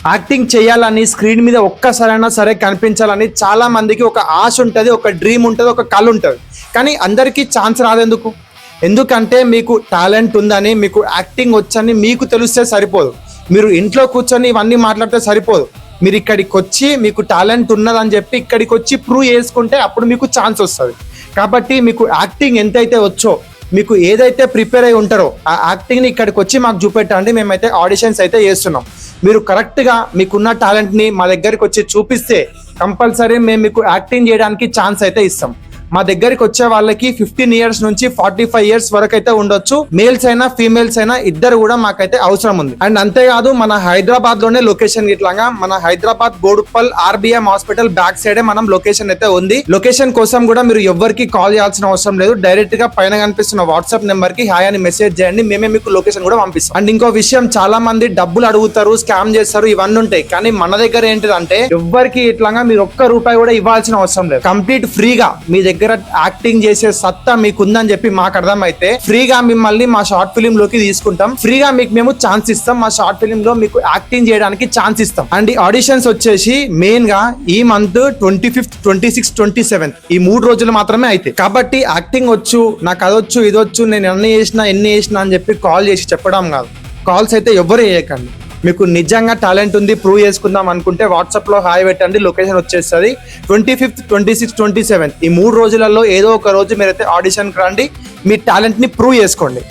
Acting చేయాలని screen మీద ఒక్కసారైనా సరే కనిపించాలని చాలా మందికి ఒక ఆశ ఉంటుంది, ఒక డ్రీమ్ ఉంటుంది, ఒక కళ ఉంటుంది. కానీ అందరికీ ఛాన్స్ రాదెందుకు? ఎందుకంటే మీకు టాలెంట్ ఉందని, మీకు యాక్టింగ్ వచ్చని మీకు తెలిస్తే సరిపోదు. మీరు ఇంట్లో కూర్చొని ఇవన్నీ మాట్లాడితే సరిపోదు. మీరు ఇక్కడికి వచ్చి మీకు టాలెంట్ ఉన్నదని చెప్పి ఇక్కడికి వచ్చి ప్రూవ్ చేసుకుంటే అప్పుడు మీకు ఛాన్స్ వస్తుంది. కాబట్టి మీకు యాక్టింగ్ ఎంతైతే వచ్చో, మీకు ఏదైతే ప్రిపేర్ అయి ఉంటారో ఆ యాక్టింగ్ని ఇక్కడికి వచ్చి మాకు చూపెట్టండి. మేమైతే ఆడిషన్స్ అయితే చేస్తున్నాం. మీరు కరెక్ట్గా మీకున్న టాలెంట్ని మా దగ్గరికి వచ్చి చూపిస్తే కంపల్సరీ మేము మీకు యాక్టింగ్ చేయడానికి ఛాన్స్ అయితే ఇస్తాం. మా దగ్గరికి వచ్చే వాళ్ళకి 15 years నుంచి 45 years వరకు అయితే ఉండొచ్చు. మేల్స్ అయినా ఫీమేల్స్ అయినా ఇద్దరు కూడా మాకైతే అవసరం ఉంది. అండ్ అంతేకాదు మన హైదరాబాద్ లోనే లొకేషన్ ఇట్లాగా మన Hyderabad Boduppal RBM hospital back సైడే మనం లొకేషన్ అయితే ఉంది. లొకేషన్ కోసం కూడా మీరు ఎవరికి కాల్ చేయాల్సిన అవసరం లేదు. డైరెక్ట్ గా పైన కనిపిస్తున్న వాట్సాప్ నెంబర్ కి హాయ్ అని మెసేజ్ చేయండి, మేమే మీకు లొకేషన్ కూడా పంపిస్తాం. అండ్ ఇంకో విషయం, చాలా మంది డబ్బులు అడుగుతారు, స్కామ్ చేస్తారు, ఇవన్నీ ఉంటాయి. కానీ మన దగ్గర ఏంటిదంటే ఎవరికి ఇట్లాగా మీరు ₹1 కూడా ఇవ్వాల్సిన అవసరం లేదు. కంప్లీట్ ఫ్రీగా మీ దగ్గర యాక్టింగ్ చేసే సత్తా మీకుందని చెప్పి మాకు అర్థమైతే ఫ్రీగా మిమ్మల్ని మా షార్ట్ ఫిలిం లోకి తీసుకుంటాం. ఫ్రీగా మీకు మేము ఛాన్స్ ఇస్తాం. మా షార్ట్ ఫిలిం లో మీకు యాక్టింగ్ చేయడానికి ఛాన్స్ ఇస్తాం. అండ్ ఈ ఆడిషన్స్ వచ్చేసి మెయిన్ గా ఈ మంత్ 25th, 26th, 27th ఈ 3 రోజులు మాత్రమే అయితే. కాబట్టి యాక్టింగ్ వచ్చు, నాకు అదొచ్చు, ఇదొచ్చు, నేను ఎన్ని చేసినా అని చెప్పి కాల్ చేసి చెప్పడం కాదు. కాల్స్ అయితే ఎవరు చేయకండి. మీకు నిజంగా టాలెంట్ ఉంది, ప్రూవ్ చేసుకుందాం అనుకుంటే వాట్సాప్ లో హాయ్ పెట్టండి, లొకేషన్ వచ్చేస్తుంది. 25th, 26th, 27th ఈ 3 రోజులలో ఏదో ఒక రోజు మీరైతే ఆడిషన్కి రండి, మీ టాలెంట్ ని ప్రూవ్ చేసుకోండి.